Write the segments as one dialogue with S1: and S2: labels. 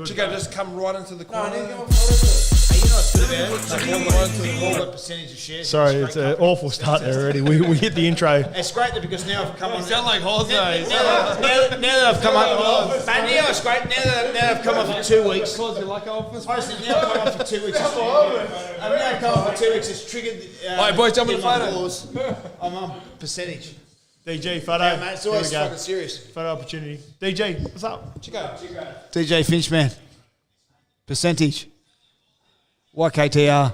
S1: Chico, just come right into the corner.
S2: Hey, you know what's good about it? Right into the ball, percentage of shares.
S3: Sorry, it's an awful start there already. We hit the intro.
S2: It's great that because now I've come on.
S1: You sound like Jose.
S2: Now that I've come up, mate, now it's great. Now I've come on for 2 weeks.
S1: Close your luck office.
S2: Honestly, now I've come on for 2 weeks. Now I've come on for 2 weeks. It's triggered.
S1: Alright, boys, jump in the photo.
S2: I'm on percentage.
S3: DJ, photo.
S2: Yeah, mate, it's always
S3: Here we go.
S2: fucking serious.
S3: Photo opportunity. DJ, what's up?
S1: Chico.
S2: DJ Finchman. Percentage. YKTR.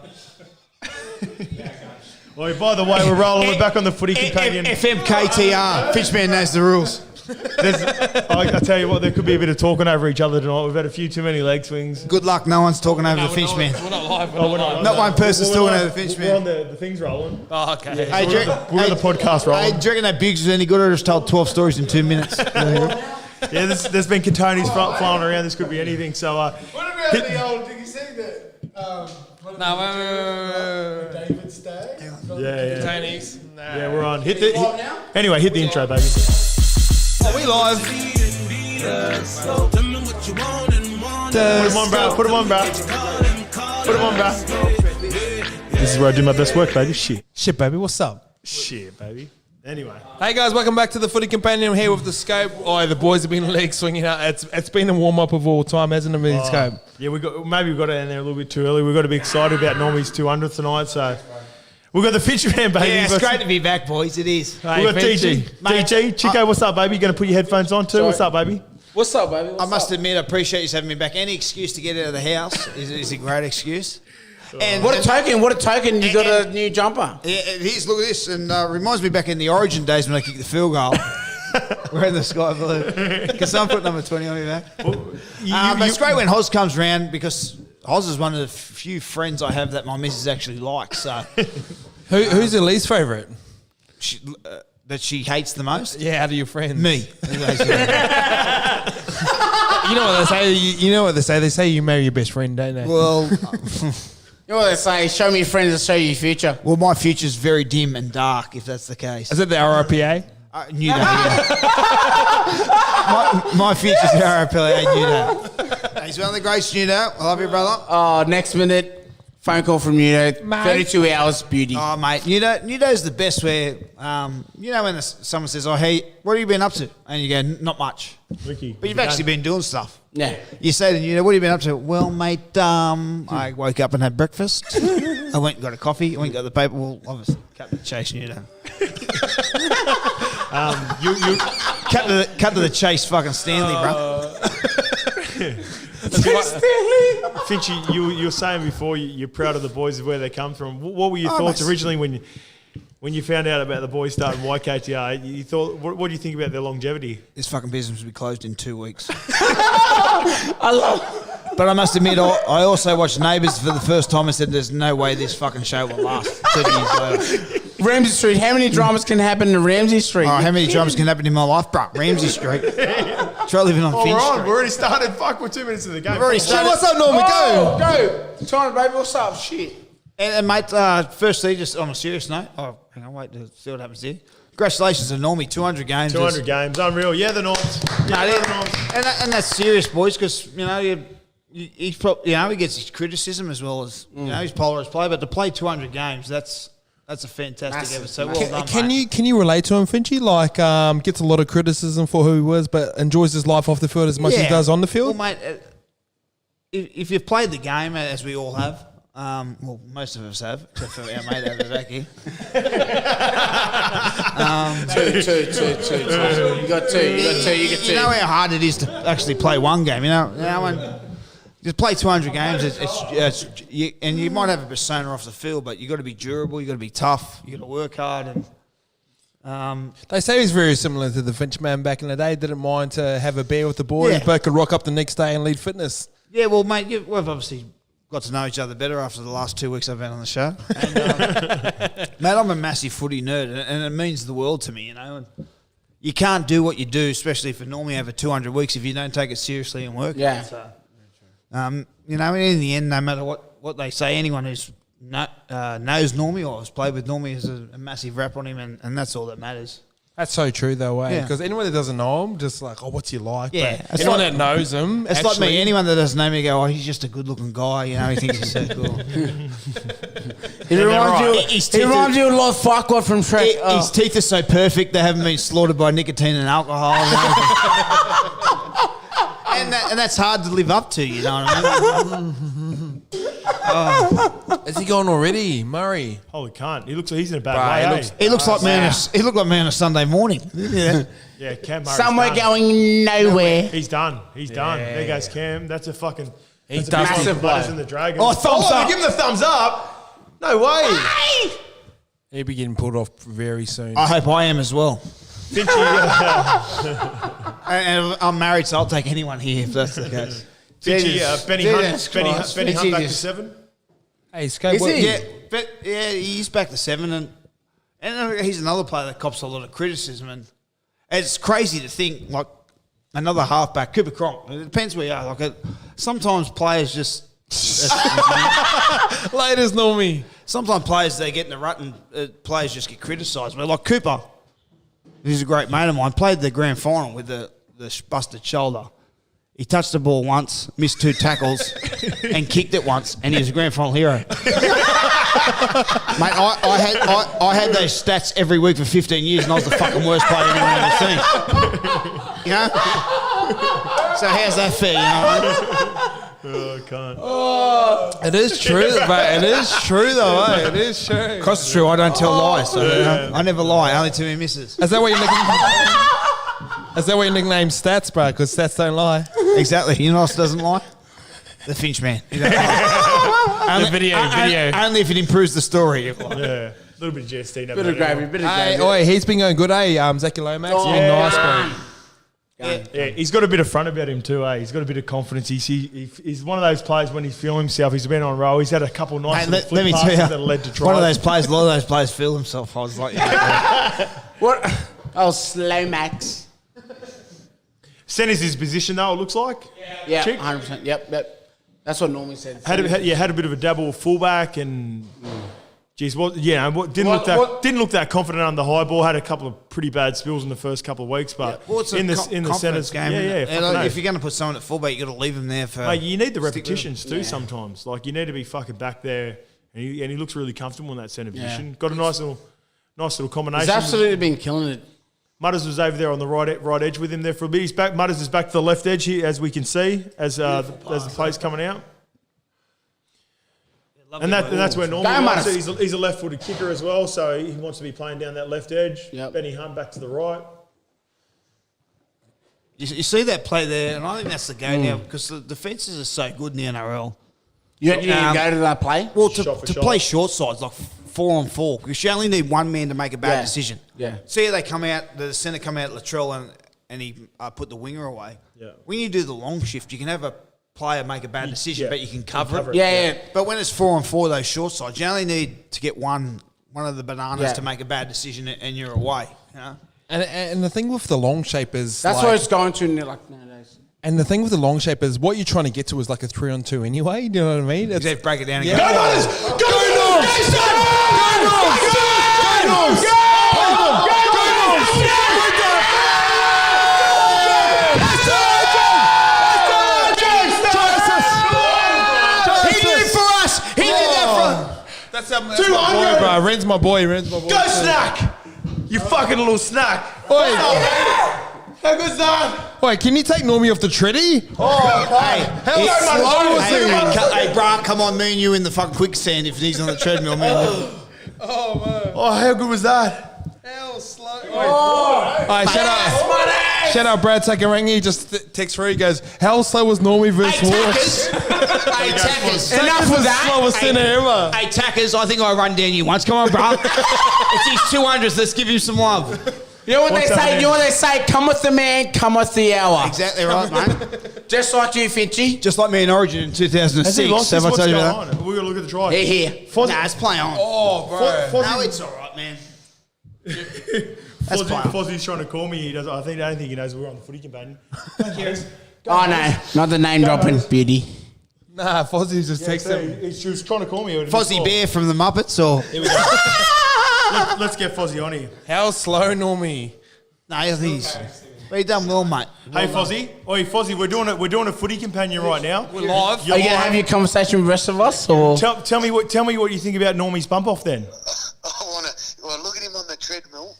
S3: Well, by the way, we're rolling. We're back on the Footy Companion.
S2: FMKTR. Finchman knows the rules.
S3: I tell you what, there could be a bit of talking over each other tonight. We've had a few too many leg swings.
S2: Good luck, no one's talking over the Finchman.
S1: We're not live.
S2: Not one person's talking over the
S3: We're on
S2: Finchman.
S3: the thing's rolling.
S1: Oh, okay.
S2: Hey,
S3: We're on the podcast
S2: Hey,
S3: rolling.
S2: do you reckon that Biggs was any good or just told 12 stories in 2 minutes?
S3: Yeah, there's been Catonis flying around. This could be anything. So,
S4: What about the old? Did you see that?
S1: No,
S4: David Stagg.
S3: yeah.
S1: Tony's.
S3: Yeah, we're on. Anyway, hit the intro, baby.
S1: Are we live?
S3: Put him on, bro. Put him on, bro. Put him on, bro. This is where I do my best work, baby.
S1: Shit, baby. What's up?
S3: Shit, baby. Anyway.
S1: Hey guys, welcome back to the Footy Companion. I'm here with the scope. Oh, the boys have been leg swinging out. It's been the warm up of all time, hasn't it, with the scope?
S3: Yeah, we got it in there a little bit too early. We got to be excited about Normy's 200th tonight. So we've got the Fisherman, baby.
S2: Yeah, it's great to be back, boys. It is.
S3: We got DG. DG. Chico, what's up, baby? You going to put your headphones on too? What's up, baby?
S5: What's up, baby?
S2: I must admit, I appreciate you having me back. Any excuse to get out of the house is a great excuse. And
S5: What a token. You got a new jumper.
S2: Yeah, here's look at this, and reminds me back in the Origin days when I kicked the field goal. We're in the sky blue. Can someone put number 20 on me back? But it's great when Hoz comes round because Hoz is one of the few friends I have that my missus actually likes. So
S1: Who's your least favourite?
S2: that she hates the most.
S1: Yeah, out of your friends.
S2: Me.
S1: You know what they say? You know what they say? They say you marry your best friend, don't they?
S2: Well,
S5: You know what they say? Show me your friends and show you your future.
S2: well, my future's very dim and dark, if that's the case.
S1: Is it the RIPA?
S2: I knew that. Yeah. my future's very RPLA. I knew that. He's one of the greats, you know. I love you, brother.
S5: Next minute, phone call from Nudo.
S1: Mate.
S5: 32 hours, beauty.
S2: Oh, mate, Nudo's the best where, you know when someone says, oh, hey, what have you been up to? And you go, not much.
S3: Ricky.
S2: But you've actually been doing stuff.
S5: Yeah.
S2: You say to Nudo, what have you been up to? Well, mate, I woke up and had breakfast. I went and got a coffee. I went and got the paper. Well, obviously, cut to the chase, Nudo. You cut to the chase, fucking Stanley, bro.
S3: Finchy, you were saying before you're proud of the boys of where they come from. What were your thoughts
S2: mate.
S3: originally when you found out about the boys starting YKTR? You thought, what do you think about their longevity?
S2: This fucking business will be closed in 2 weeks.
S5: I love
S2: But I must admit, I also watched Neighbours for the first time and said, there's no way this fucking show will last 30 years later.
S5: Ramsey Street. How many dramas can happen in Ramsey Street?
S2: Oh, how many dramas can happen in my life, bro? Ramsey Street. Try living on Finch Street.
S3: We're already started. Fuck, we're 2 minutes into the game.
S2: We've already
S5: Hey,
S2: started.
S5: what's up, Norman? Go. China, baby. What's up? Shit.
S2: And mate, firstly, just on a serious note, hang on, wait to see what happens here. Congratulations to Normie, 200 games.
S3: 200 games, unreal. Yeah, the Norms. Yeah, the Norms.
S2: And that's serious, boys, because, you know, he gets his criticism as well as, you know, his polarised play, but to play 200 games, that's a fantastic effort. So well done, mate.
S1: Can you relate to him, Finchy? Like, gets a lot of criticism for who he was, but enjoys his life off the field as much as he does on the field?
S2: Well, mate, if you've played the game, as we all have, well, most of us have, except for our mate over back here.
S5: Two. You got two.
S2: You know how hard it is to actually play one game. You know when you play 200 games, and you might have a persona off the field, but you got to be durable. You got to be tough. You got to work hard. And
S1: They say he's very similar to the Finch man back in the day. Didn't mind to have a beer with the boys,
S2: Yeah.
S1: but could rock up the next day and lead fitness.
S2: yeah, well, mate, we've obviously got to know each other better after the last 2 weeks I've been on the show. And, mate, I'm a massive footy nerd, and it means the world to me, you know. And you can't do what you do, especially for normally over 200 weeks, if you don't take it seriously and work.
S5: Yeah.
S2: So, you know, in the end, no matter what they say, anyone who's knows Normie or has played with Normie has a massive rap on him, and that's all that matters.
S1: That's so true, though, eh?
S2: Yeah.
S1: Because anyone that doesn't know him, just like, oh, what's he like?
S2: Yeah.
S1: But
S2: It's
S1: anyone
S2: like-
S1: that knows him,
S2: It's like me. Anyone that doesn't know me go, oh, he's just a good-looking guy. You know, he thinks he's so cool.
S5: He reminds you.
S2: His
S5: He
S2: teeth
S5: reminds you of Lord Farquaad from Shrek.
S2: His teeth are so perfect; they haven't been slaughtered by nicotine and alcohol. And that's hard to live up to. You know what I mean?
S1: Is he gone already, Murray?
S3: Holy cunt. He looks like he's in a bad
S1: Right,
S3: way,
S1: he looks-
S2: He looks like me. He looked like me on a Sunday morning. Yeah.
S3: Yeah, Cam Murray's
S5: Somewhere
S3: done.
S5: going nowhere.
S3: He's done. He's done. There goes Cam. That's a fucking...
S1: He's
S3: that's a big
S5: massive
S3: one. Butters
S5: blow.
S3: in the Dragon.
S2: Oh, thumbs up.
S3: Give him the thumbs up. No way.
S1: He'll be getting pulled off very soon.
S2: I hope I am as well.
S3: Finchy,
S2: And I'm married, so I'll take anyone here if that's the case.
S3: Benny
S5: Jesus
S3: Hunt. Benny
S5: Christ.
S3: Hunt back to
S5: Jesus.
S3: 7.
S1: Hey, Scope,
S5: Is
S1: what-
S5: he?
S2: Yeah, but yeah, he's back to 7, and he's another player that cops a lot of criticism, and it's crazy to think like another halfback, Cooper Cronk. It depends where you are. Like sometimes players just
S1: Laters, Normie.
S2: sometimes players they get in the rut and players just get criticised. But like Cooper, he's a great mate of mine. Played the grand final with the busted shoulder. He touched the ball once, missed 2 tackles, and kicked it once, and he was a grand final hero. Mate, I had those stats every week for 15 years, and I was the fucking worst player anyone ever seen. You know? So how's that fair, you know?
S3: Oh, can't.
S1: It is true, but it is true, though, eh? It is true.
S2: Of course it's true, I don't tell lies, so you know, I never lie, only to me missus.
S1: Is that what your nickname Stats, bro? Because stats don't lie.
S2: Exactly, you know what else doesn't lie? The Finch man. Only,
S1: video.
S2: Only if it improves the story.
S3: Yeah. A little bit of GST.
S5: Bit of gravy, bit of
S1: Hey,
S5: gravy.
S1: oi, he's been going good, eh? Zaki Lomax, he's been nice, bro.
S3: Yeah, he's got a bit of front about him too, eh? He's got a bit of confidence. He's one of those players when he's feeling himself, he's been on roll. He's had a couple of nice
S2: Hey,
S3: little
S2: let me
S3: flip
S2: tell
S3: passes
S2: you,
S3: that led to tries.
S2: one of those players, a lot of those players feel themselves. I was like,
S5: What? Oh, slow max.
S3: Center's his position though, it looks like.
S5: Yeah,
S3: Cheap.
S5: 100%. Yep. That's what Normie said.
S3: Had a bit of a dabble with fullback and... Geez, didn't look that confident on the high ball. Had a couple of pretty bad spills in the first couple of weeks, but
S2: well, it's
S3: in the
S2: confidence
S3: centers,
S2: game.
S3: yeah,
S2: And
S3: fucking
S2: like,
S3: oath.
S2: if you're going to put someone at fullback, you got to leave them there for.
S3: Mate, you need the
S2: stick with
S3: repetitions too. Sometimes, like you need to be fucking back there, and he looks really comfortable in that centre
S5: Yeah.
S3: position. Got a nice little combination.
S5: He's absolutely been killing it.
S3: Mudders was over there on the right edge with him there for a bit. He's back. Mudders is back to the left edge here, as we can see, as the play's coming out. And that's where Normie
S5: Go,
S3: wants
S5: Mudders.
S3: it. He's a left-footed kicker as well, so he wants to be playing down that left edge.
S5: Yep.
S3: Benny Hunt back to the right.
S2: You see that play there, and I think that's the go now because the defences are so good in the NRL.
S5: You didn't go to that play?
S2: Well,
S3: Shot for
S2: to
S3: shot.
S2: play short sides like 4-on-4, because you only need one man to make a bad
S5: Yeah.
S2: decision.
S5: Yeah.
S2: See how they come out, the centre come out Latrell and he put the winger away.
S3: Yeah.
S2: When you do the long shift, you can have a player make a bad decision,
S3: yeah.
S2: but you can cover it.
S5: Yeah.
S2: But when it's 4-on-4, those short sides, you only need to get one of the bananas
S5: Yeah.
S2: to make a bad decision, and you're away. You know?
S1: And the thing with the long shape is
S5: That's
S1: like,
S5: where it's going to like nowadays.
S1: and the thing with the long shape is what you're trying to get to is like a 3-on-2 anyway. Do you know what I mean?
S2: You have to break it down and
S1: Yeah.
S2: go.
S1: That's my boy, bro. Ren's my boy.
S3: Go snack! You fucking little snack!
S1: Oi,
S3: How good's that?
S1: wait, can you take Normie off the treadie?
S2: Hey, Grant, come on, me and you in the fucking quicksand if he's on the treadmill, man.
S3: Oh, how good was that?
S1: Alright, shout out Brad Sakarangi. Just text through. He goes, how slow was Normie versus Hawks?
S2: Hey, Tackers.
S1: Enough of that. Slowest centre ever.
S2: Hey, Tackers, I think I run down you once. Come on, bro. It's his 200th. Let's give him some love.
S5: You know what
S3: What's
S5: they
S3: up,
S5: say?
S3: man?
S5: You know what they say? Come with the man, come with the hour.
S2: Exactly right, mate.
S5: Just like you, Finchy.
S2: Just like me in Origin in 2006.
S3: Has he lost
S2: Have
S3: this?
S2: I
S3: What's
S2: told you
S3: going
S2: that?
S3: on? We're going to look at the try.
S5: They're here.
S2: Nah, it's play on.
S1: Oh, bro.
S2: No, it's all right, man. That's play on.
S3: Fozzie's trying to call me. He does. I don't think he knows we're on the footy companion.
S5: Oh, no. Not the name dropping, beauty.
S1: Nah, Fozzie's just texting.
S3: She was trying to call me.
S2: Fozzie Bear from the Muppets, or
S3: Let's get Fozzie on here.
S1: How slow, Normie?
S2: No, I think he's. But he done well, mate.
S3: Hey, Fozzie. Oi, Fozzie, we're doing a footy companion right now.
S1: We're live.
S3: You're
S5: Are you gonna
S3: live.
S5: have your conversation with the rest of us, or
S3: Tell me what you think about Normy's bump off then.
S6: I want to. Well, look at him on the treadmill.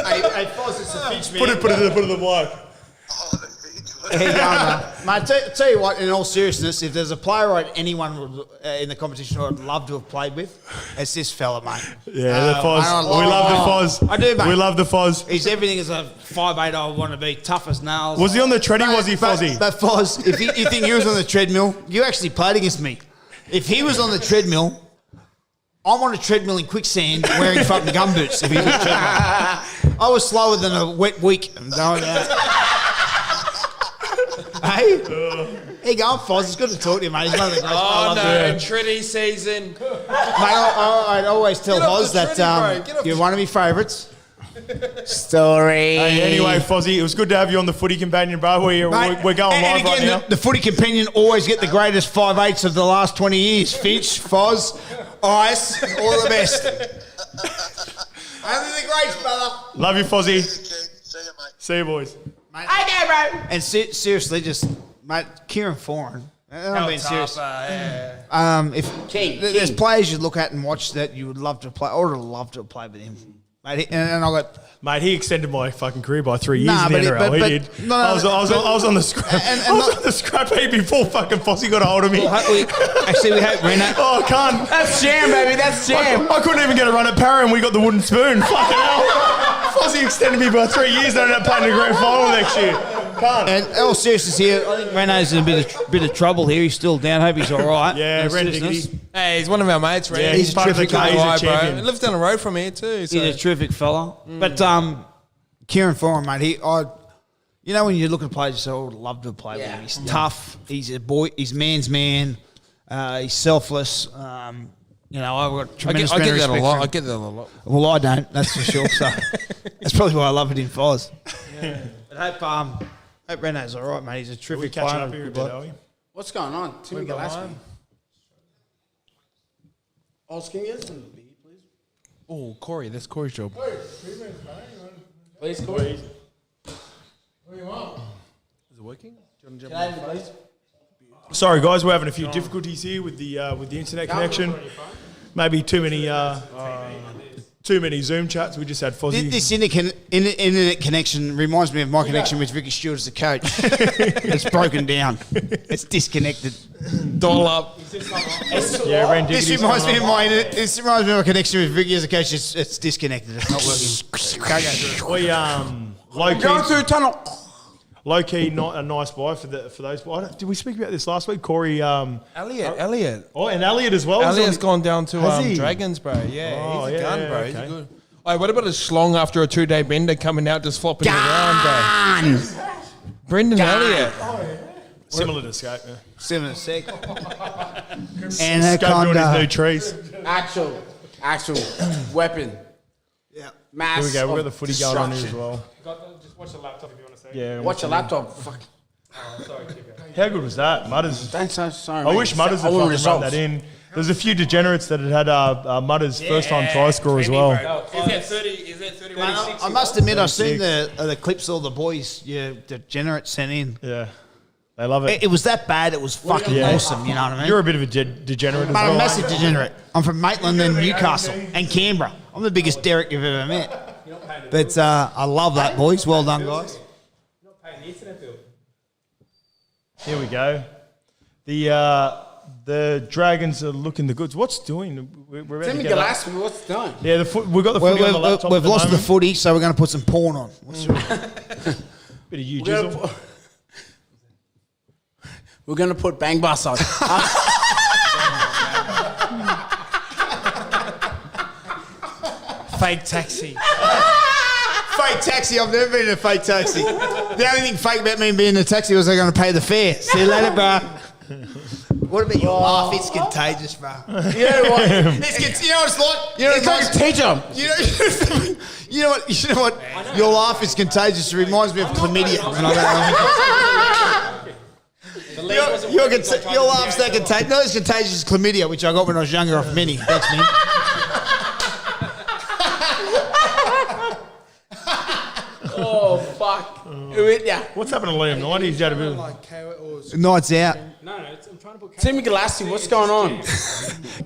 S2: Hey, Foz, it's a pitch, man.
S3: Put it to the mic.
S6: Oh, the bitch.
S2: Here you go, mate. Mate, tell you what, in all seriousness, if there's a player anyone would, in the competition I'd love to have played with, it's this fella, mate.
S3: Yeah, the Foz.
S2: I
S3: We love the Foz.
S2: I do, mate.
S3: We love the Foz.
S2: He's everything as a 5'8" I want to be, tough as nails.
S3: Was he on the treadie? Was he Fozzie?
S2: But Foz, if you think he was on the treadmill, you actually played against me. If he was on the treadmill, I'm on a treadmill in quicksand wearing fucking gumboots. If he was on the treadmill. I was slower than a wet week. I'm going out. Hey? Here you go, Foz. It's good to talk to you, mate. He's one of the greatest.
S1: Oh, no.
S3: Yeah.
S1: Trinity season.
S2: Mate, I'd always tell
S1: Get off
S2: Foz
S1: the
S2: that
S1: Trinity, bro. Get off
S2: you're
S1: the-
S2: one of my favourites.
S5: story?
S3: Hey, anyway, Fozzie, it was good to have you on the footy companion, bro. We're going
S2: And
S3: live
S2: again,
S3: right now.
S2: the footy companion always get the greatest 5'8" of the last 20 years. Finch, Foz, Ice, all the best. Only the greats, brother.
S3: Love you, Fozzie.
S6: See you, mate.
S3: See you, boys.
S2: Okay, bro. And seriously, just, mate, Kieran Foran. I'm being serious. If there's players you look at and watch that you would love to play, I would have loved to have played with him. Mate, and I got...
S3: Mate, he extended my fucking career by 3 years
S2: Nah,
S3: in the
S2: but he-
S3: NRL.
S2: but-
S3: He
S2: but-
S3: did.
S2: no,
S3: I was on the scrap.
S2: and
S3: I was
S2: not-
S3: on the scrap heap before fucking Fozzie got a hold of me.
S2: Actually, we hope Reno...
S3: Oh, I can't.
S5: That's jam, baby. That's jam.
S3: I couldn't even get a run at Para and we got the wooden spoon. Fucking hell. Fozzie extended me by 3 years and I ended up playing the grand final next year. Can't.
S2: And all seriousness here, I think Reno's in a bit of trouble here. He's still down. Hope he's all right.
S3: Yeah,
S2: In
S3: Ren
S2: seriousness.
S3: Diggity.
S1: Hey, he's one of our mates, Ren.
S3: Yeah,
S2: he's a
S3: part of the
S2: terrific
S3: club. He's a
S1: guy, bro.
S3: champion.
S1: He lives down the road from here too. So.
S2: He's a terrific fella. But Kieran Foran, mate, you know when you look at players, you say, I would love to play with him. He's tough. He's a boy. He's man's man. He's selfless. You know, I've got tremendous
S1: I get
S2: amount of
S1: that a
S2: respect
S1: lot.
S2: for
S1: I
S2: him.
S1: get that a lot.
S2: Well, I don't. That's for sure. So that's probably why I love it in Foz. But hope Reno's all right, mate. He's a
S3: We
S2: terrific
S3: catching
S2: player.
S3: up here a
S2: Good
S3: bit,
S2: bloke.
S3: are we?
S5: What's going on? Timmy Gillespie. Oh, can you get some beer, please?
S1: Oh, Corey, that's Corey's job.
S5: Please, Corey.
S4: What do you want?
S1: Is it working?
S5: Can I have it, please?
S3: Sorry, guys, we're having a few difficulties here with the internet connection. Maybe too many Zoom chats. We just had Fozzie.
S2: This internet connection reminds me of my connection with Ricky Stewart as a coach. It's broken down. It's disconnected.
S1: Dial up.
S3: Yeah, Ren
S2: This
S3: Diggity's
S2: reminds me
S3: coming
S2: of my connection with Ricky as a coach. It's disconnected. It's not working. Can't go through it.
S3: on. We
S5: Go through a tunnel.
S3: low key, not a nice buy for those. Did we speak about this last week? Corey,
S1: Elliot.
S3: oh, and Elliot as well.
S1: Elliot's gone down to
S3: Has he?
S1: Dragons, bro. Yeah,
S3: Oh,
S1: he's a
S3: yeah,
S1: gun, bro.
S3: okay.
S1: He's good. Hey, what about a schlong after a 2-day bender coming out just flopping around, bro? Brendan Elliott.
S3: Similar to Scope. Yeah.
S2: 7 a sec.
S3: Scope doing his new
S2: Anaconda.
S3: trees.
S5: Actual weapon.
S2: Yeah.
S5: Mass.
S3: Here we go. We've got the
S5: of
S3: footy going on here as
S5: destruction.
S3: well.
S7: Just watch the laptop if you want to say.
S3: Yeah.
S5: Watch your laptop. Fuck.
S3: How good was that? Mudders.
S5: Thanks, sorry.
S3: I
S5: mate.
S3: wish Mudders had
S5: I want
S3: fucking run
S5: results.
S3: that in. There's a few degenerates that had Mudders' first time try score as well.
S1: Is that 30? Is that 30?
S2: I must admit, I've seen the clips all the boys, degenerates sent in.
S3: Yeah. They love it.
S2: It was that bad. It was fucking
S3: Yeah.
S2: awesome. You know what I mean?
S3: You're a bit of a degenerate as
S2: Mate, I'm a
S3: well.
S2: massive degenerate. I'm from Maitland and Newcastle and Canberra. I'm the biggest Derek you've ever met. But I love that, boys. Well done, guys.
S7: Not paying the internet bill.
S3: Here we go. The Dragons are looking the goods. What's doing? We're about
S5: Timmy
S3: to get up.
S5: Gillespie, what's done?
S3: Yeah, we've got the footy on the laptop.
S2: We've
S3: at the
S2: lost the
S3: moment.
S2: footy, so we're going to put some porn on.
S3: Bit of you,
S5: We're gonna
S3: Jizzle.
S5: put- We're gonna put Bang Bus on.
S1: Fake taxi.
S2: Fake taxi. I've never been in a fake taxi. The only thing fake about me being in a taxi was they're going to pay the fare. See you later, bro. What about your laugh? It's contagious, bro.
S5: You know what?
S2: You know what it's like? You know
S5: It's
S2: what
S5: like
S2: it's
S5: a teacher.
S2: You know what? Your laugh is contagious. It reminds me of chlamydia. Your laugh's that contagious. No, it's contagious as chlamydia, which I got when I was younger off Minnie. Thanks, man.
S5: fuck. Who hit ya?
S3: What's happened to Liam Knight? He's had a bit of...
S2: Nights out.
S7: No, I'm trying to put.
S5: Timmy Galassi, what's going on?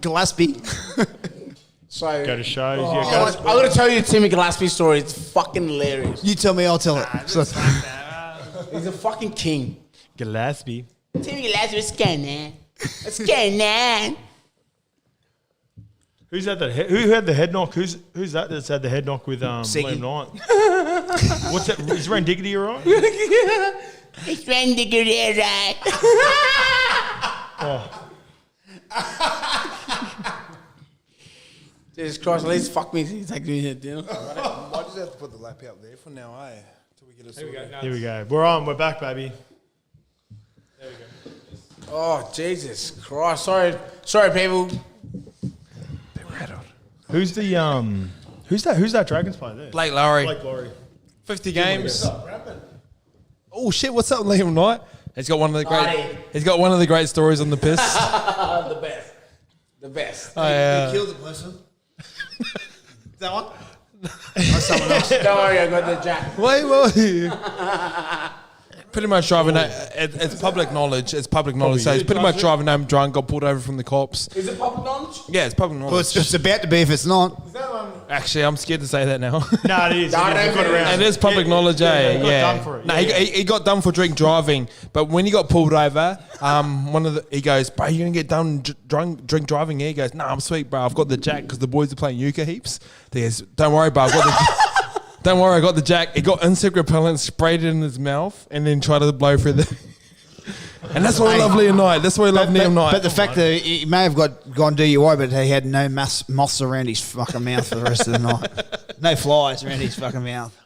S2: Gillespie.
S5: So,
S3: Go to shows.
S5: I
S3: Yeah, go
S5: gotta tell you the Timmy Gillespie story. It's fucking hilarious.
S2: You tell me, I'll tell it. So,
S5: He's a fucking king.
S3: Gillespie.
S5: Timmy Gillespie, what's going on? What's going on?
S3: Who had the head knock? Who's that that's had the head knock with Liam Knight? What's that? Is Ren Diggity all right?
S5: It's Ren Diggity, right? Jesus Christ, at least fuck me. Take me here, dinner.
S1: I just have to put the lap out there for now, eh? Till we get a
S7: Here we go. No,
S3: Here we go. We're on. We're back, baby.
S7: There we go.
S5: Oh, Jesus Christ. Sorry, people.
S3: Who's the Who's that Dragons player there?
S1: Blake Lowry.
S3: Blake Lowry.
S1: 50 games. Oh shit! What's up, Liam Knight? He's got one of the great. He's got one of the great stories on the piss.
S5: The best.
S1: Oh, yeah.
S2: killed the person. That one? Someone else.
S5: Don't worry, I got the jack.
S1: Wait. Pretty much driving. It's public knowledge. It's public knowledge. So he's pretty much driving home drunk. Got pulled over from the cops.
S5: Is it public knowledge?
S1: Yeah, it's public
S2: Well,
S1: knowledge.
S2: it's about to be if it's not.
S1: Actually, I'm scared to say that now.
S3: No, it is.
S5: No,
S3: It is.
S5: no, no, no.
S1: It is public knowledge, eh?
S3: he got
S1: Yeah.
S3: done for it.
S1: No,
S3: Yeah,
S1: he got done for drink driving. But when he got pulled over, he goes, "Bro, you're gonna get done drink driving." He goes, "Nah, I'm sweet, bro. I've got the jack because the boys are playing euchre heaps." He goes, "Don't worry, bro. Don't worry, I got the jack." He got insect repellent, sprayed it in his mouth, and then tried to blow through the. And that's why I love Liam Knight. That's why I love Liam Knight.
S2: But the fact that he may have gone DUI, but he had no moths around his fucking mouth for the rest of the night. No flies around his fucking mouth.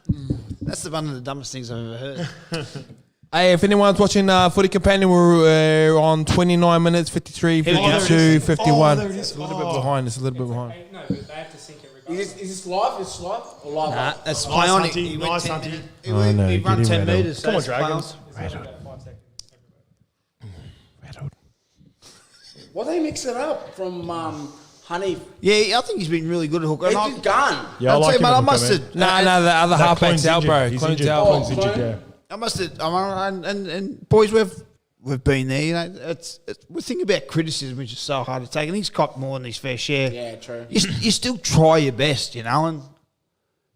S2: That's one of the dumbest things I've ever heard.
S1: Hey, if anyone's watching Footy Companion, we're on 29 minutes, 53, 52, 51. It's a little bit behind. It's a little bit behind.
S7: Hey, no, but they have to sync it regardless.
S5: Is this live? Is this live or live?
S2: Nah, that's
S3: Nice,
S2: Playonic.
S3: Hunty.
S2: He went
S3: Nice,
S2: 10
S3: Hunty.
S2: He run 10 metres.
S3: Come on, Dragons.
S7: It's about 5 seconds.
S5: Why they mix it up from Honey?
S2: Yeah, I think he's been really good at hooker.
S5: He's gone.
S3: Yeah, I like him.
S2: I
S3: as a
S2: must
S3: hooker,
S2: have.
S3: man.
S1: No, the other
S3: That
S1: halfback's
S3: Clune's
S1: out,
S3: injured.
S1: bro.
S3: He's
S1: Clune's
S3: injured.
S1: out.
S3: Clune's injured, yeah.
S2: I must have. And boys, we've been there. You know, it's we think about criticism, which is so hard to take, and he's copped more than his fair share.
S5: Yeah, true.
S2: You still try your best, you know, and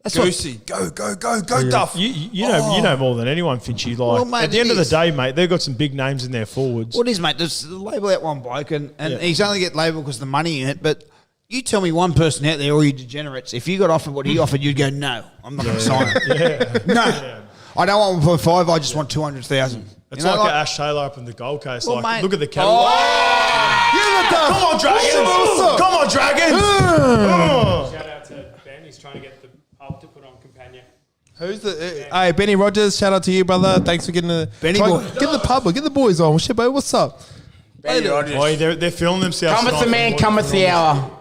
S2: that's
S1: Goosey, go, Duff.
S3: You know more than anyone, Finchy. Like
S2: Well, mate,
S3: at the end
S2: it
S3: of the
S2: is.
S3: day, mate, they've got some big names in their forwards.
S2: What is, mate? Just label out one bloke, and
S3: Yeah.
S2: he's only get labelled because of the money in it. But you tell me one person out there, all you degenerates, if you got offered what he offered, you'd go, no, I'm not going to sign it. No, I don't want 1.5. I just want 200,000.
S3: It's like Ash Taylor up in the Gold Coast.
S2: Well,
S3: like,
S2: mate-
S3: look at the catalog. Come on, Dragons! Come on, Dragons!
S7: Shout out to Ben. He's trying to get the pub to put on Companion.
S1: Who's the? Hey, Benny Rogers. Shout out to you, brother. Thanks for getting the
S2: Benny boy.
S1: Get the pub. Get the boys on. Shit, bro. What's up?
S5: Benny Rogers.
S3: Boy, they're feeling themselves.
S5: Cometh
S3: tonight
S5: the man,
S3: for
S5: cometh the hour.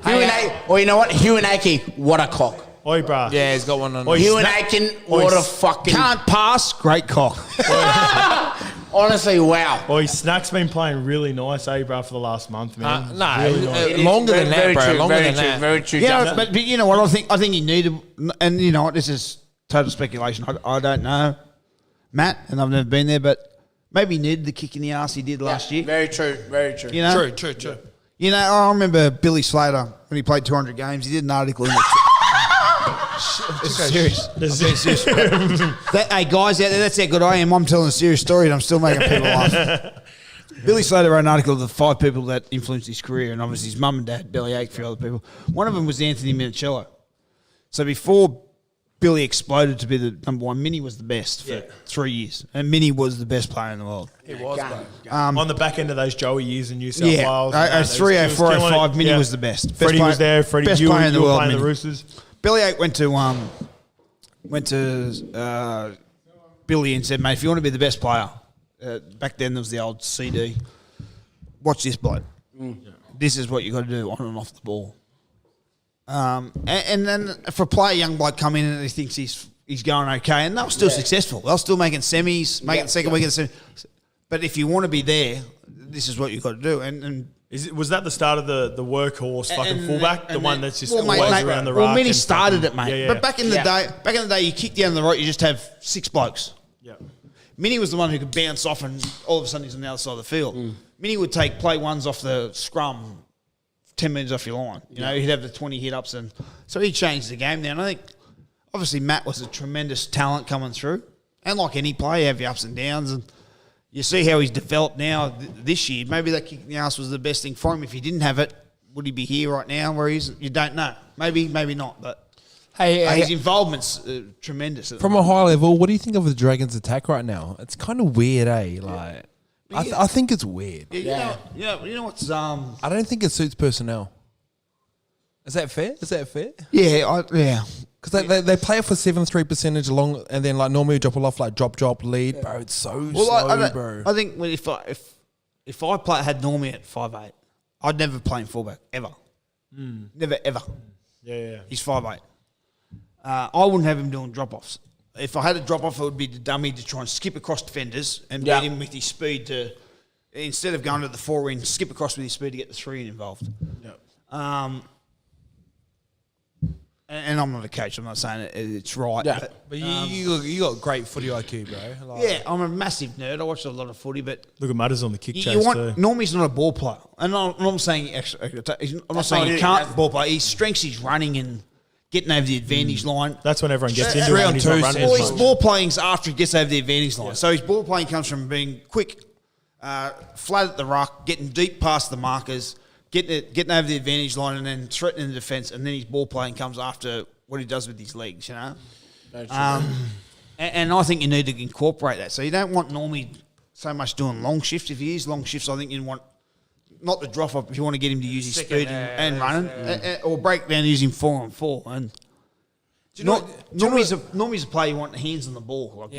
S5: Hugh and or you know what? Hugh and Aki, what a cock.
S3: Oi, bruh.
S1: Yeah, he's got one on.
S3: Oi,
S5: Hugh and
S3: snap-
S5: Aiken, what
S3: Oi,
S5: a fucking.
S2: Can't pass, great cock.
S5: Honestly, wow.
S3: Boy, Snack's been playing really nice, bruh, for the last month, man.
S1: No,
S3: Really nice.
S5: It is
S1: longer than
S5: very
S1: that, bro.
S5: true,
S1: Longer
S5: very
S1: than
S5: true,
S1: that.
S5: Very true.
S2: Yeah,
S5: Justin.
S2: but you know what? I think he needed, and you know what? This is total speculation. I don't know, Matt, and I've never been there, but maybe he needed the kick in the arse he did last year.
S5: Very true, very true.
S2: You know,
S1: True.
S2: You know, I remember Billy Slater when he played 200 games. He did an article in it. It's serious. Hey, guys out there, that's how good I am. I'm telling a serious story and I'm still making people laugh. Billy Slater wrote an article of the 5 people that influenced his career, and obviously his mum and dad, Billy Ake, a few other people. One of them was Anthony Minicello. So before Billy exploded to be the number one, Minnie was the best for 3 years. And Minnie was the best player in the world.
S1: He was, bro.
S3: On the back end of those Joey years in New South
S2: Yeah,
S3: Wales. and that,
S2: 3
S3: he was
S2: 4
S3: killing
S2: 5,
S3: it.
S2: Minnie
S3: Yeah.
S2: was the best.
S3: Freddie was there. Freddie,
S2: best
S3: you
S2: player in the
S3: were
S2: world,
S3: playing the
S2: Minnie.
S3: Roosters.
S2: Billy Ake went to Billy and said, mate, if you want to be the best player, back then there was the old CD, watch this bloke. This is what you got to do on and off the ball. And then for a player, young bloke come in and he thinks he's going okay, and they were still successful. They were still making semis, making second week of the semi. But if you want to be there, this is what you've got to do. And
S3: Was that the start of the workhorse fucking fullback, the one that's just always around the
S2: Well,
S3: ruck?
S2: Minnie
S3: and
S2: started
S3: fucking-
S2: it, mate.
S3: Yeah, yeah.
S2: But back in the day, you kick down the right, you just have 6 blokes.
S3: Yeah.
S2: Minnie was the one who could bounce off, and all of a sudden he's on the other side of the field. Minnie would take play ones off the scrum, 10 metres off your line. You know, he'd have the 20 hit ups, and so he changed the game there. And I think obviously Matt was a tremendous talent coming through, and like any player, you have your ups and downs, and you see how he's developed now this year. Maybe that kick in the ass was the best thing for him. If he didn't have it, would he be here right now where he is? You don't know. Maybe not. But his involvement's tremendous.
S1: From a high level, what do you think of the Dragons' attack right now? It's kind of weird, eh? Like, I think it's weird.
S2: You know what's
S1: I don't think it suits personnel. Is that fair?
S2: yeah.
S1: Because they play it for 7-3 percentage along, and then like normally drop off like drop lead, bro. It's so slow, bro.
S2: I think if I had Normie at 5'8", I'd never play him fullback ever. Never ever.
S3: Yeah.
S2: He's 5'8". I wouldn't have him doing drop offs. If I had a drop off, it would be the dummy to try and skip across defenders and beat him with his speed to instead of going to the 4 in, skip across with his speed to get the 3 in involved.
S3: Yeah.
S2: And I'm not a coach. I'm not saying it's right.
S1: Yeah, but you got great footy IQ, bro. Like,
S2: Yeah, I'm a massive nerd. I watch a lot of footy, but
S3: Look at Mutters on the kick
S2: you
S3: chase
S2: want
S3: too.
S2: Normie's not a ball player, and I'm not saying I'm not saying he can't ball play. His strengths is running and getting over the advantage line.
S3: That's when everyone gets into
S1: Three
S3: it
S1: on
S3: and he's
S1: two,
S3: not running
S2: All
S3: as
S2: his
S3: much.
S2: ball playing's after he gets over the advantage line. So his ball playing comes from being quick, flat at the ruck, getting deep past the markers, getting over the advantage line, and then threatening the defence. And then his ball playing comes after what he does with his legs. You know, and I think you need to incorporate that. So you don't want Normie so much doing long shifts. If he is long shifts, I think you want not the drop off. If you want to get him to use his speed and running, or break down using 4-on-4 and. Normie's a player you want hands on the ball. Like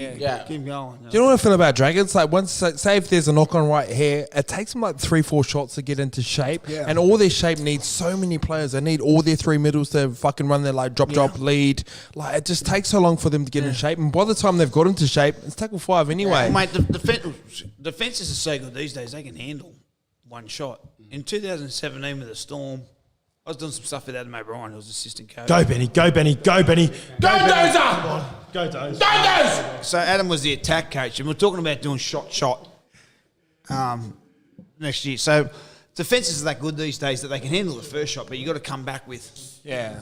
S2: keep going.
S1: Do you know what I feel about Dragons? Like once, say if there's a knock on right here, it takes them like 3-4 shots to get into shape, and all their shape needs so many players. They need all their 3 middles to fucking run their like drop lead. Like it just takes so long for them to get in shape, and by the time they've got into shape, it's tackle 5 anyway.
S2: Mate, the defences are so good these days. They can handle one shot. In 2017 with the Storm, I was doing some stuff with Adam O'Brien, who was assistant coach.
S3: Go Benny, go Benny, go Benny.
S5: Go Dozer!
S3: Go Dozer.
S5: Go Dozer!
S2: So Adam was the attack coach, and we're talking about doing shot next year. So defences are that good these days that they can handle the first shot, but you got to come back with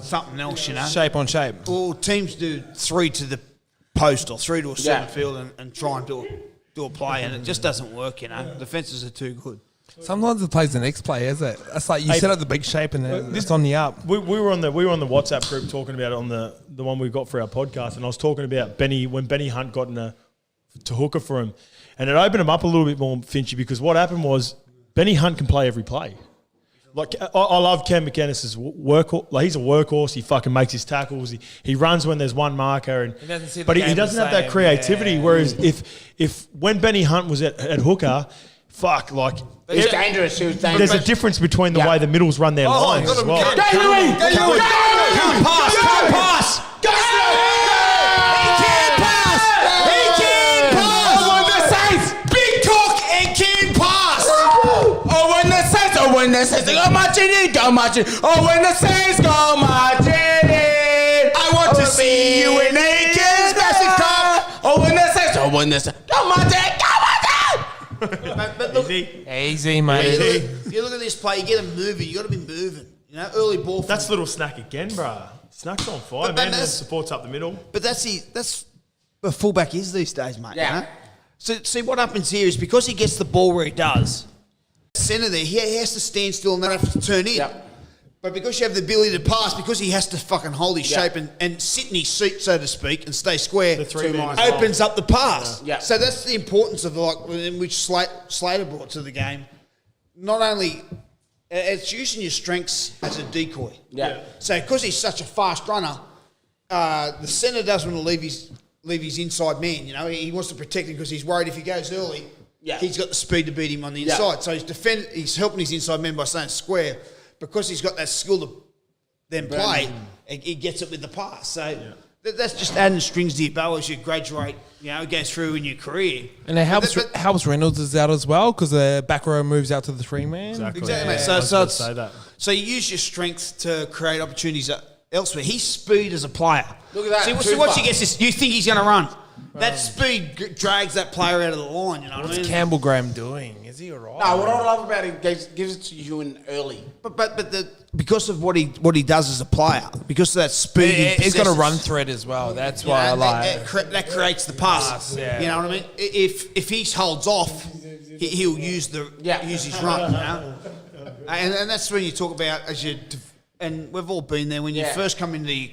S2: something else, you know.
S1: Shape on shape.
S2: Well, teams do 3 to the post or 3 to a certain field and try and do a play, and it just doesn't work, you know. Defences are too good.
S1: Sometimes it plays the next play, is it? It's like you set up the big shape and then it's on the up.
S3: We were on the WhatsApp group talking about it on the one we got for our podcast, and I was talking about when Benny Hunt got to hooker for him, and it opened him up a little bit more, Finchy, because what happened was Benny Hunt can play every play. Like I love Cam McInnes's workhorse. Like he's a workhorse. He fucking makes his tackles. He runs when there's one marker, and he doesn't have that creativity. Whereas if when Benny Hunt was at hooker, fuck, like
S5: He's dangerous. He was dangerous.
S3: there's a difference between the way the middles run their lines as well.
S5: Go Louis! Go Louis!
S2: Can't pass!
S5: Go He can't pass! He can pass! Oh, when the Saints! Big talk and can pass! Oh, when the Saints! Oh, when the Saints! Go marching in! Go marching! Oh, when the Saints go marching in! I want to see you in Aiken's massive cup! Oh, when the Saints! Oh, when the Saints! Go marching! Go marching!
S2: But look,
S1: Easy, mate.
S2: you look at this play, you get him moving. You got to be moving. You know, early ball.
S3: That's little snack again, bruh. Snack's on fire,
S2: But
S3: man. And
S2: that's-
S3: supports up the middle.
S2: But that's what fullback is these days, mate.
S5: Yeah.
S2: You know? So see what happens here is because he gets the ball where he does, centre there, he has to stand still and not have to turn in.
S5: Yep.
S2: But because you have the ability to pass, because he has to fucking hold his shape and sit in his seat, so to speak, and stay square,
S3: The 3 meters
S2: opens up the pass.
S5: Yeah.
S2: So that's the importance of which Slater brought to the game. Not only it's using your strengths as a decoy.
S5: Yeah.
S2: So because he's such a fast runner, the centre doesn't want to leave his inside man. You know, he wants to protect him because he's worried if he goes early, he's got the speed to beat him on the inside. So he's helping his inside man by staying square. Because he's got that skill to then play, he gets it with the pass. So That's just adding strings to your bow as you graduate, go through in your career.
S1: And it helps
S2: But-
S1: helps Reynolds out as well because the back row moves out to the 3-man.
S3: Exactly.
S2: Exactly,
S3: Yeah,
S2: mate.
S3: I was
S2: So
S3: about
S2: it's,
S3: to say that.
S2: so you use your strength to create opportunities elsewhere. His speed as a player.
S5: Look at that,
S2: See, once he
S5: Trooper.
S2: gets this, you think he's going to run. That speed drags that player out of the line. You know what I
S1: What's
S2: mean?
S1: Campbell Graham doing? Is he alright?
S5: No, what I love about him, gives it to you in early.
S2: But because of what he does as a player, because of that speed,
S1: He's got a
S2: possesses,
S1: run threat as well. That's
S2: you
S1: why I
S2: know,
S1: like.
S2: that creates the pass.
S1: yeah.
S2: You know what I mean? If he holds off, he'll use his run. You know? And that's when you talk about and we've all been there when you first come into your,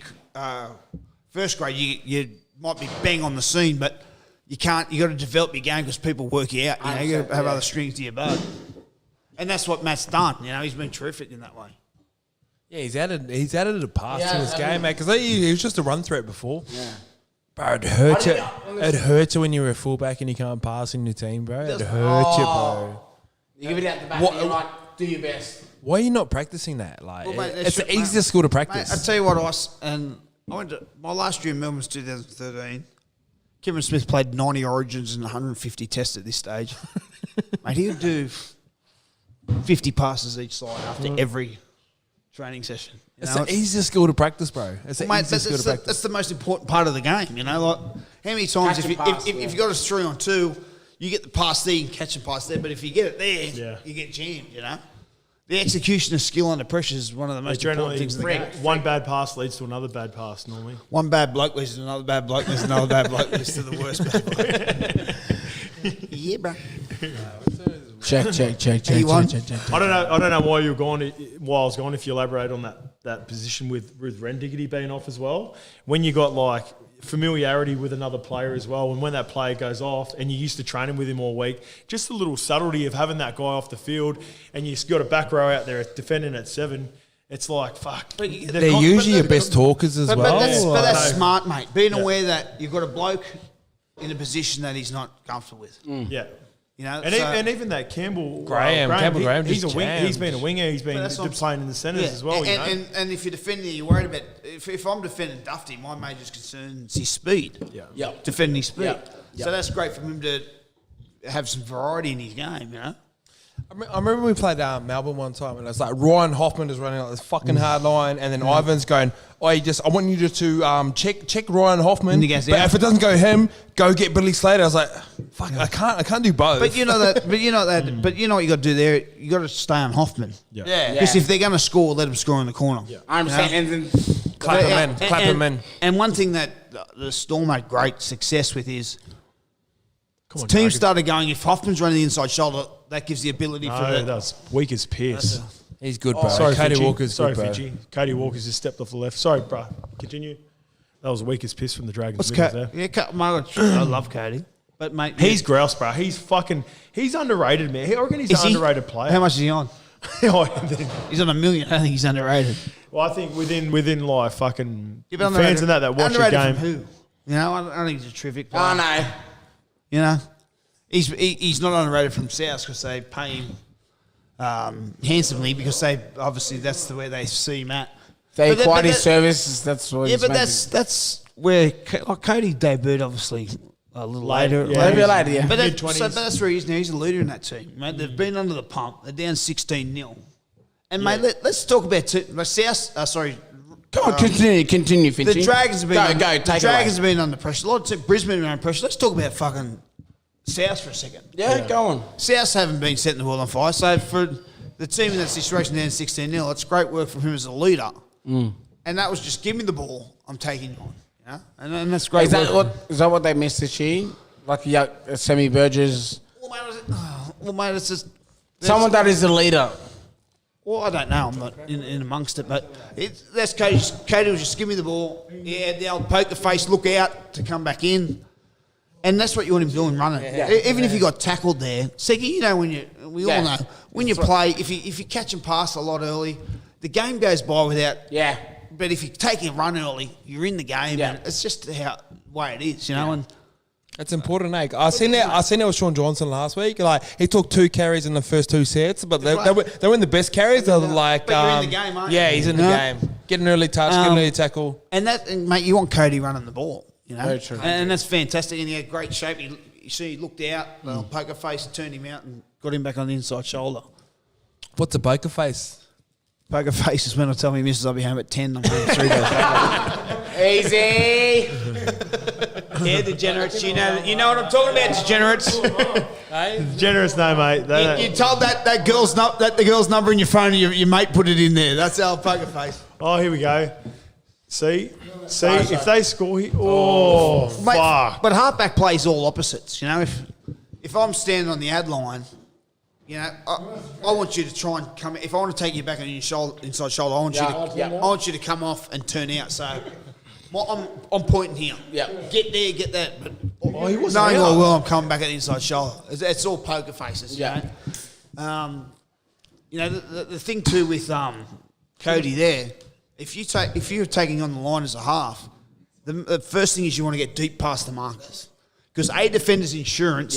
S2: first grade. You might be bang on the scene, but you can't. You got to develop your game because people work you out. You got to have other strings to your bow. And that's what Matt's done. He's been terrific in that way.
S1: Yeah, he's added a pass
S5: Yeah,
S1: to his game, mate. Because he was just a run threat before.
S5: Yeah.
S1: Bro, it hurts you.
S5: I
S1: It hurts you when you're a fullback and you can't pass in your team, bro. It hurts you, bro.
S5: You give it out the back
S1: What-
S5: and you're like, do your best.
S1: Why are you not practicing that? Like,
S2: Well, mate,
S1: it's the
S2: mate,
S1: easiest skill to
S2: Mate,
S1: practice.
S2: I tell you what, I went to my last year in Melbourne was 2013. Kevin Smith played 90 Origins and 150 tests at this stage. Mate, he would do 50 passes each side after every training session.
S1: It's the easiest skill to practice, bro. It's the
S2: Mate,
S1: easiest skill to practice.
S2: that's the most important part of the game. Like how many times
S5: Catch
S2: if
S5: and
S2: you,
S5: pass,
S2: if you got a 3-on-2, you get the pass there, you can catch and pass there. But if you get it there, you get jammed. The execution of skill under pressure is one of the most important things in the game.
S3: One bad pass leads to another bad pass normally.
S2: One bad bloke leads to another bad bloke leads to another bad bloke leads to the worst bad bloke. Yeah, bro.
S5: Check.
S3: I don't know why I was gone. If you elaborate on that position with Rendiggity being off as well, when you got like familiarity with another player as well, and when that player goes off and you're used to training with him all week, just the little subtlety of having that guy off the field, and you've got a back row out there defending at 7. It's like fuck.
S1: They're usually your best talkers as well.
S2: But that's
S3: No.
S2: smart, mate. Being aware that you've got a bloke in a position that he's not comfortable with.
S3: Yeah.
S2: And
S3: Even that Campbell
S1: Campbell Graham
S3: he's
S1: just
S3: a wing, he's
S1: jammed.
S3: been a winger. He's been
S2: that's what I'm
S3: playing in the centres as well.
S2: And if you're defending, you're worried about. If I'm defending Dufty, my major concern is his speed.
S3: Yeah.
S2: Defending his speed.
S5: Yeah.
S2: So that's great for him to have some variety in his game.
S1: I remember we played Melbourne one time, and it's like Ryan Hoffman is running like this fucking hard line, and then Ivan's going, I want you to check Ryan Hoffman,
S2: And he goes,
S1: but
S2: yeah.
S1: if it doesn't go him, go get Billy Slater. I was like, fuck, I can't do both.
S2: But you know what you got to do there. You got to stay on Hoffman.
S5: Yeah.
S2: Because if they're going to score, let them score in the corner.
S5: I understand. And then
S1: clap him in.
S2: And one thing that the Storm had great success with is
S3: Come on,
S2: teams
S3: Dragons.
S2: started going, if Hoffman's running the inside shoulder, that gives the ability for
S3: No,
S2: the...
S3: that's weak as Pierce.
S1: He's good, bro.
S3: Sorry,
S1: Cody
S3: Fidgy.
S1: Walker's
S3: Sorry,
S1: good, bro.
S3: Fidgy. Cody Walker's just stepped off the left. Sorry, bro. Continue. That was weak as piss from the Dragons.
S2: What's
S3: middle
S2: Cody?
S3: there.
S2: Yeah, I love Cody. But, mate...
S3: He's grouse, bro. He's underrated, man. I reckon he's
S2: Is
S3: an
S2: he?
S3: underrated player.
S2: How much is he on? He's on $1 million. I think he's underrated.
S3: Well, I think within like fucking
S2: Yeah, but
S3: fans and that watch the
S2: underrated
S3: game.
S2: from who? I don't think he's a terrific player.
S5: oh no.
S2: He's not underrated from South because they pay him handsomely because obviously that's the way they see Matt.
S5: They
S2: But that-
S5: acquired
S2: but
S5: his
S2: that-
S5: services. That's what.
S2: Yeah,
S5: he's
S2: but
S5: making.
S2: that's where Cody debuted obviously a little later.
S3: Yeah.
S5: Maybe later, yeah.
S2: But,
S3: Mid-20s.
S2: but that's where he is now. He's a leader in that team, mate. They've been under the pump. They're down 16-0. And mate, let's talk about South.
S5: Come on, continue,
S2: The
S5: Finchie.
S2: Dragons have been
S5: go.
S2: the
S5: Take
S2: Dragons
S5: it
S2: have been under pressure. A lot of Brisbane have been under pressure. Let's talk about fucking South for a second.
S5: Yeah, go on.
S2: South haven't been setting the world on fire. So for the team in that situation down 16-0, it's great work from him as a leader. And that was just give me the ball, I'm taking you on. And that's great.
S5: Is that
S2: work.
S5: what? Is that what they missed this year? Like Sammy Burgess,
S2: Well, mate, it's just
S5: someone that is a leader.
S2: Well, I don't know. I'm not in amongst it, but that's Cody was just give me the ball. Yeah, they'll poke the face, look out to come back in, and that's what you want him doing, running. Even if you got tackled there, Seki, we all know when you play, if you catch and pass a lot early, the game goes by without.
S5: Yeah.
S2: But if you take a run early, you're in the game,
S5: Yeah.
S2: and it's just the way it is, And
S1: It's important, eh? I seen that with Sean Johnson last week. Like he took 2 carries in the first 2 sets, but they weren't the best carries. They were like,
S2: But you're in the game, aren't you?
S1: Yeah, he's in the game. Get an early touch, get an early tackle.
S2: And mate, you want Cody running the ball, you know?
S5: Very true.
S2: And that's fantastic. And he had great shape. You see, he looked out, poker face, turned him out and got him back on the inside shoulder.
S1: What's a poker face?
S2: Poker face is when I tell me missus I'll be home at 10. I'm home 3 days later.
S5: Easy.
S2: Yeah, degenerates. You know what I'm talking about, degenerates.
S3: Generous, no, mate.
S2: You told that girl's the girl's number in your phone, and your mate put it in there. That's our poker face.
S3: Oh, here we go. See, if they score here, fuck.
S2: Mate, but halfback plays all opposites. You know, if I'm standing on the ad line, you know, I want you to try and come. If I want to take you back on your inside shoulder, I want you to come off and turn out. So I'm pointing here.
S5: Yeah.
S2: Get there, get that. But
S3: he wasn't
S2: knowing
S3: out.
S2: all well, I'm coming back at the inside shoulder. It's all poker faces.
S5: Yeah.
S2: You know, the thing too with Cody there, if you're taking on the line as a half, the first thing is you want to get deep past the markers, because a defender's insurance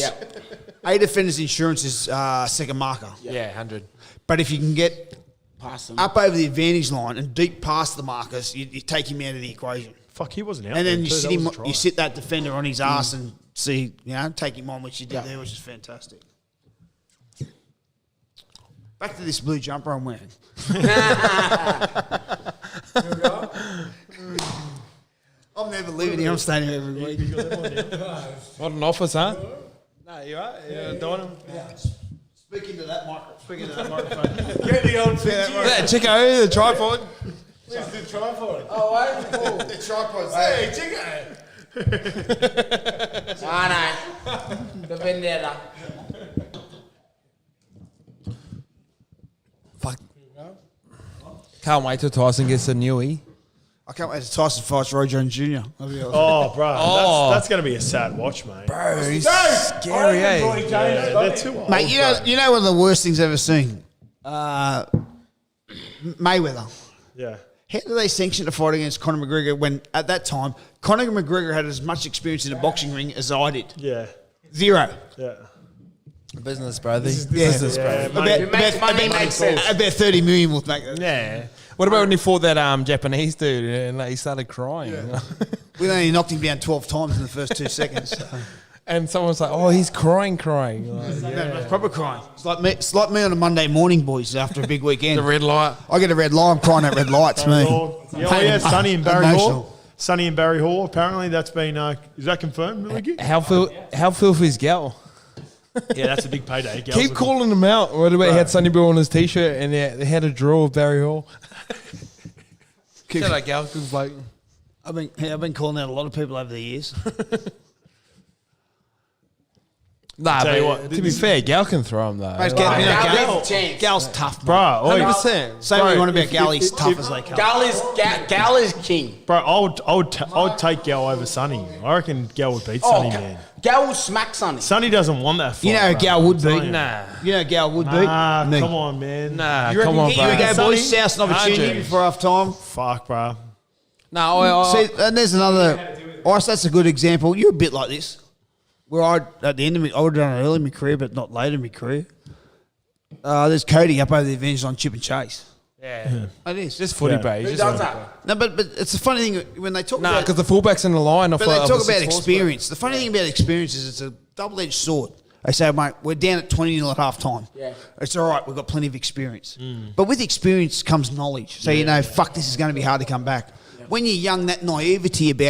S2: is second marker.
S1: Yeah, 100.
S2: But if you can get
S5: Pass them.
S2: up over the advantage line and deep past the markers, you take him out of the equation.
S3: Fuck, he wasn't out.
S2: And then
S3: there
S2: you
S3: too.
S2: sit
S3: That
S2: him,
S3: was a try.
S2: you sit that defender on his ass and see, take him on, which you did there, which is fantastic. Back to this blue jumper I'm wearing. I'm never leaving here. I'm staying here every week.
S1: What an office, huh? No, you are? You're doing him?
S2: Speaking to that microphone.
S5: Get the old
S1: Yeah, Chico, the tripod.
S4: Where's the tripod?
S5: Oh, wait.
S2: The tripod's
S4: Hey, Chico!
S5: No. The vendetta.
S1: Fuck. Can't wait till Tyson gets a newie.
S2: I can't wait to Tyson fights Roy Jones Jr.
S3: Oh, bro, that's going to be a sad watch, mate.
S1: Bro, he's scary, eh?
S3: They're too old,
S2: Mate, you know one of the worst things I've ever seen? Mayweather.
S3: Yeah.
S2: How did they sanction the fight against Conor McGregor when, at that time, Conor McGregor had as much experience in a boxing ring as I did?
S3: Yeah.
S2: 0.
S3: Yeah.
S1: Business, bro.
S2: Business,
S3: Yeah,
S2: About,
S3: mate.
S5: It makes money, makes sense.
S2: about 30 million will make that.
S1: Yeah. What about when he fought that Japanese dude and he started crying?
S2: We only knocked him down 12 times in the first 2 seconds. So.
S1: And someone's like, "Oh, he's crying." Like,
S2: No, proper crying. It's like me on a Monday morning, boys, after a big weekend.
S1: the red light.
S2: I get a red light, I'm crying at red lights, me.
S3: Yeah, Sonny and Barry
S2: Emotional.
S3: Hall. Sonny and Barry Hall. Apparently, that's been. Is that confirmed, Millie?
S1: How filthy is Gal?
S3: Yeah, that's a big payday.
S1: Keep calling him out. What about he had Sonny Bill on his t-shirt and they had a draw of Barry Hall? Shout out Gal, good bloke.
S2: I've been calling out a lot of people over the years.
S1: Nah,
S3: Tell you
S1: but
S3: what,
S1: to be fair, Gal can throw him though.
S2: Mate,
S1: Like,
S5: Gal is a chance.
S2: Gal's tough,
S3: bro.
S2: bro.
S1: 100%.
S2: Say what you want about Gal, he's tough as they come.
S5: Gal is king.
S3: Bro, I would take Gal over Sonny. I reckon Gal would beat Sonny, man.
S5: Gal will smack Sonny.
S3: Sonny doesn't want that fight.
S2: You know who
S3: bro.
S2: Gal would beat?
S1: Nah.
S2: You know who Gal would
S3: Nah,
S2: beat? Me.
S3: come on, man.
S1: Nah,
S3: You reckon
S1: come on,
S3: he-
S1: bro.
S2: Here we go,
S3: Sonny?
S2: boys. South an opportunity
S1: 100.
S2: before half time.
S3: Fuck, bro.
S1: No,
S2: See, and there's another. That's a good example. You're a bit like this. Where at the end of I would have done it early in my career, but not later in my career. There's Cody up over the advantage on chip and chase.
S1: yeah.
S2: It is.
S1: Just footy,
S3: Yeah.
S1: bro. He's
S5: Who
S1: just
S5: does that?
S2: No, but it's a funny thing when they talk
S1: Nah,
S2: about.
S1: because the fullback's in the line.
S2: But they talk about experience. The funny thing about experience is it's a double-edged sword. They say, mate, we're down at 20-0 at half time.
S5: Yeah.
S2: It's all right, we've got plenty of experience. But with experience comes knowledge. So you know, fuck, this is going to be hard to come back. When you're young, that naivety about